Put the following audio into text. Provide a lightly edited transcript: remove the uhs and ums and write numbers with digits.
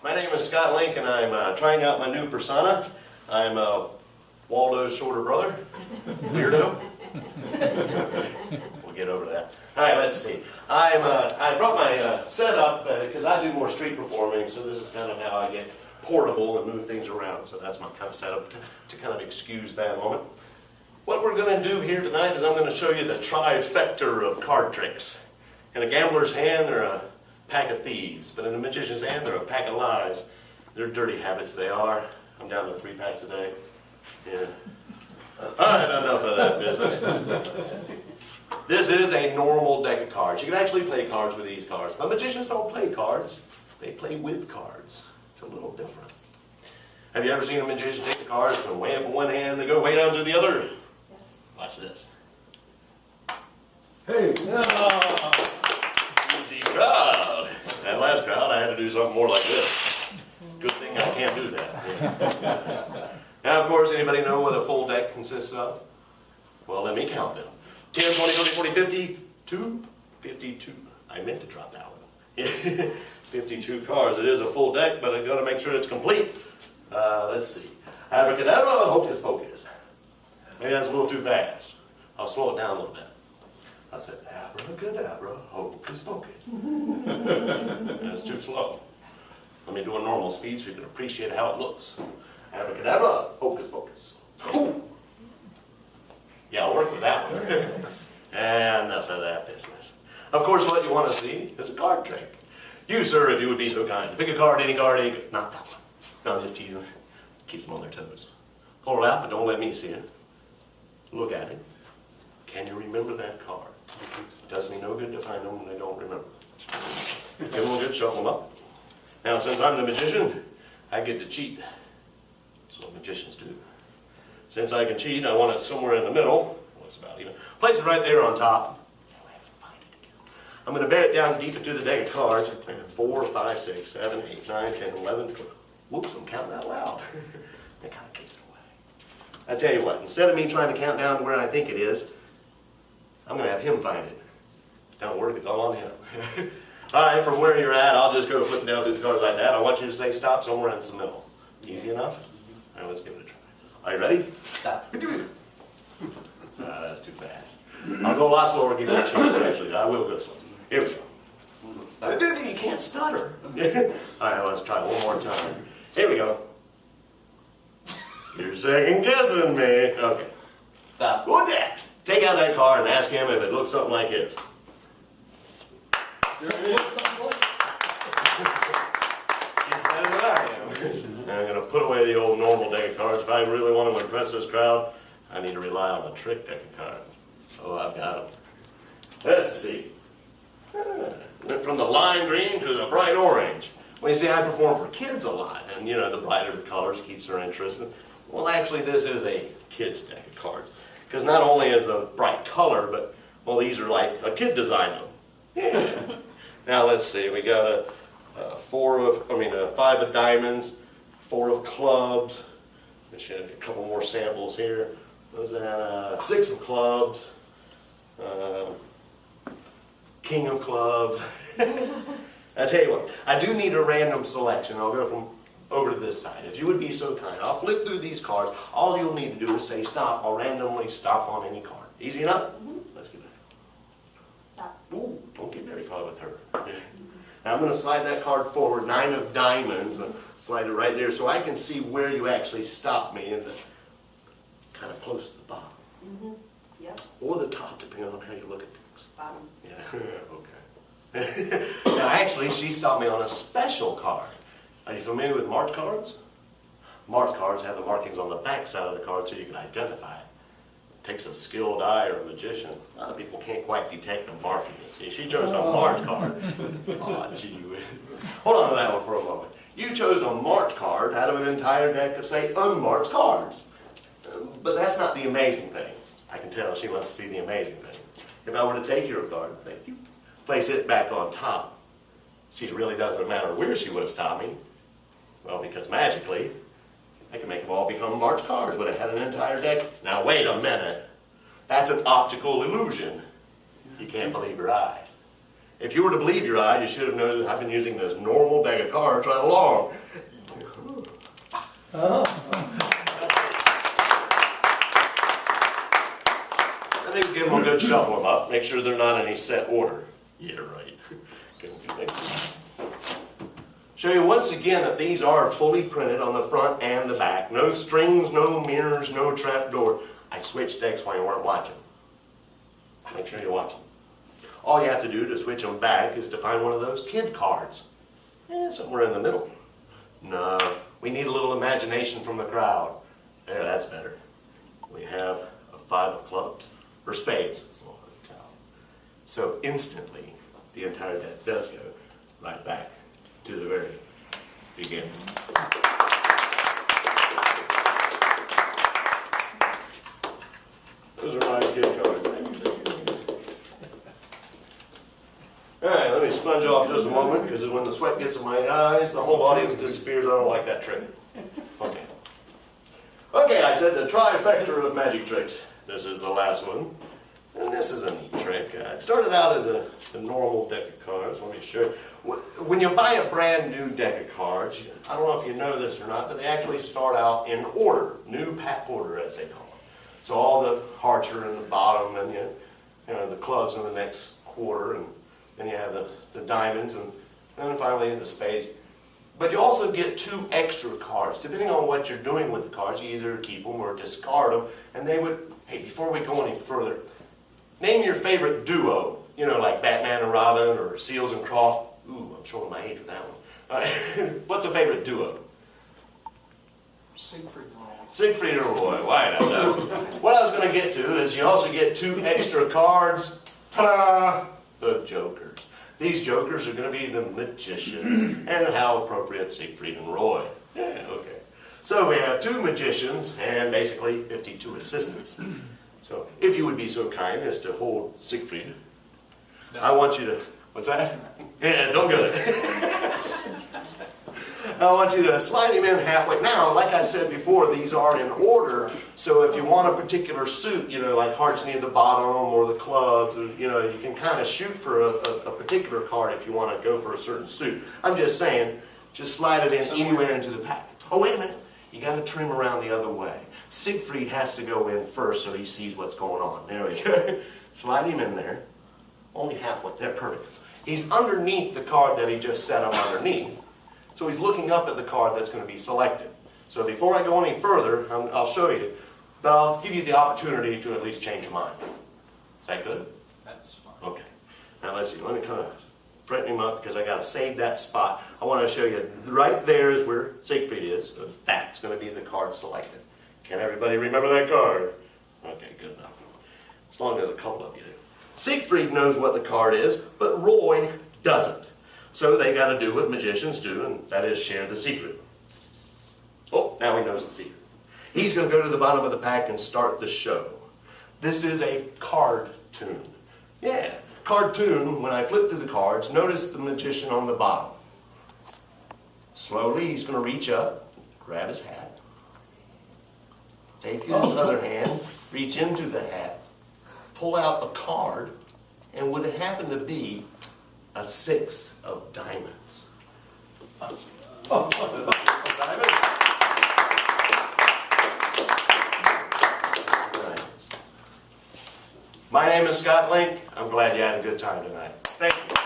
My name is Scott Link, and I'm trying out my new persona. I'm Waldo's shorter brother, weirdo. We'll get over that. All right, let's see. I brought my setup because I do more street performing, so this is kind of how I get portable and move things around. So that's my kind of setup to kind of excuse that moment. What we're going to do here tonight is I'm going to show you the trifecta of card tricks. In a gambler's hand, they're a pack of thieves, but in a magician's hand, they're a pack of lies. They're dirty habits, they are. I'm down to 3 packs a day. Yeah. All right, enough of that business. This is a normal deck of cards. You can actually play cards with these cards, but magicians don't play cards. They play with cards. It's a little different. Have you ever seen a magician take the cards from way up in one hand, they go way down to the other? Yes. Watch this. Hey! Easy crowd. That last crowd, I had to do something more like this. Good thing I can't do that. Now, of course, anybody know what a full deck consists of? Well, let me count them. 10, 20, 30, 40, 52, 52. I meant to drop that one. 52 cards. It is a full deck, but I've got to make sure it's complete. Let's see. Abracadabra, hocus pocus. Maybe that's a little too fast. I'll slow it down a little bit. I said, abracadabra, hocus pocus. That's too slow. Let me do a normal speed so you can appreciate how it looks. Abracadabra, hocus pocus. Ooh. Yeah, I'll work with that one. And enough of that business. Of course, what you want to see is a card trick. You, sir, if you would be so kind, pick a card, any card, not that one. No, I'm just teasing. Keeps them on their toes. Pull it out, but don't let me see it. Look at it. Can you remember that card? Does me no good to find them when I don't remember. Give them a good shuffle them up. Now, since I'm the magician, I get to cheat. That's what magicians do. Since I can cheat, I want it somewhere in the middle. Well, it's about even. Place it right there on top. I'm going to bear it down deep into the deck of cards. I'm playing 4, 5, 6, 7, 8, 9, 10, 11, 12. Whoops, I'm counting out loud. That kind of gets it away. I tell you what, instead of me trying to count down to where I think it is, I'm going to have him find it. Don't work, it's all on him. All right, from where you're at, I'll just go flipping down through the cards like that. I want you to say stop somewhere in the middle. Easy enough? All right, let's give it a try. Are you ready? Stop. That's too fast. I'll go a lot slower, give you a chance, actually. I will go slow. Here we go. Stop. You can't stutter. All right, let's try one more time. Here we go. You're second guessing me. Okay. Stop. What that? Take out that card and ask him if it looks something like his. There it is. He's better than I am. And I'm going to put away the old normal deck of cards. If I really want to impress this crowd, I need to rely on a trick deck of cards. Oh, I've got them. Let's see. Went from the lime green to the bright orange. Well, you see, I perform for kids a lot, and you know, the brighter the colors keeps their interest. Well, actually, this is a kid's deck of cards. Because not only is a bright color, but, well, these are like a kid designed them. Yeah. Now, let's see. We got a 5 of diamonds, 4 of clubs. Let's show you a couple more samples here. What was that? 6 of clubs. King of clubs. I tell you what, I do need a random selection. I'll go from over to this side. If you would be so kind, I'll flip through these cards. All you'll need to do is say stop. I'll randomly stop on any card. Easy enough? Let's give it a Stop. Ooh, don't get very far with her. Now I'm going to slide that card forward, 9 of diamonds, and slide it right there so I can see where you actually stop me, in the kind of close to the bottom. Yep. Or the top, depending on how you look at things. Bottom. Yeah, okay. Now actually, she stopped me on a special card. Are you familiar with marked cards? Marked cards have the markings on the back side of the card so you can identify it. It takes a skilled eye or a magician. A lot of people can't quite detect the marking, you see. She chose a marked card. Oh, gee whiz. Hold on to that one for a moment. You chose a marked card out of an entire deck of, say, unmarked cards. But that's not the amazing thing. I can tell she wants to see the amazing thing. If I were to take your card, thank you, place it back on top, see, it really doesn't matter where she would have stopped me. Well, because magically, I can make them all become marked cards when I had an entire deck. Now, wait a minute. That's an optical illusion. You can't believe your eyes. If you were to believe your eye, you should have known that I've been using this normal deck of cards right along. I think give them a good shuffle them up. Make sure they're not in any set order. Yeah, right. Show you once again that these are fully printed on the front and the back. No strings, no mirrors, no trap door. I switched decks while you weren't watching. Make sure you're watching. All you have to do to switch them back is to find one of those kid cards. Somewhere in the middle. No, we need a little imagination from the crowd. There, that's better. We have a 5 of clubs, or spades. So instantly, the entire deck does go right back to the very beginning. Those are my kid cards. Alright, let me sponge off just a moment, because when the sweat gets in my eyes, the whole audience disappears. I don't like that trick. Okay. Okay, I said the trifecta of magic tricks. This is the last one. And this is a neat trick. It started out as a normal deck of cards. Let me show you. When you buy a brand new deck of cards, I don't know if you know this or not, but they actually start out in order. New pack order, as they call it. So all the hearts are in the bottom, and you know the clubs in the next quarter, and then you have the diamonds, and then finally the spades. But you also get 2 extra cards. Depending on what you're doing with the cards, you either keep them or discard them. And they would, hey, before we go any further, name your favorite duo. You know, like Batman and Robin, or Seals and Croft. Ooh, I'm showing my age with that one. What's a favorite duo? Siegfried and Roy. Siegfried and Roy. Why not? What I was going to get to is you also get 2 extra cards. Ta-da! The Jokers. These Jokers are going to be the magicians, and how appropriate, Siegfried and Roy. Yeah, okay. So we have 2 magicians and basically 52 assistants. So if you would be so kind as to hold Siegfried, no. I want you to, what's that? Yeah, don't go there. I want you to slide him in halfway. Now, like I said before, these are in order. So if you want a particular suit, you know, like hearts near the bottom or the clubs, you know, you can kind of shoot for a particular card if you want to go for a certain suit. I'm just saying, just slide it in anywhere into the pack. Oh, wait a minute. You got to trim around the other way. Siegfried has to go in first so he sees what's going on. There we go. Slide him in there. Only halfway. There, perfect. He's underneath the card that he just set him underneath. So he's looking up at the card that's going to be selected. So before I go any further, I'll show you. But I'll give you the opportunity to at least change your mind. Is that good? That's fine. Okay. Now let's see. Let me kind of straighten him up because I got to save that spot. I want to show you right there is where Siegfried is. So that's going to be the card selected. Can everybody remember that card? Okay, good enough. As long as a couple of you do. Siegfried knows what the card is, but Roy doesn't. So they got to do what magicians do, and that is share the secret. Oh, now he knows the secret. He's going to go to the bottom of the pack and start the show. This is a card tune. Yeah, card tune. When I flip through the cards, notice the magician on the bottom. Slowly, he's going to reach up, grab his hat, take his other hand, reach into the hat, pull out a card, and would it happen to be a 6 of diamonds? My name is Scott Link. I'm glad you had a good time tonight. Thank you.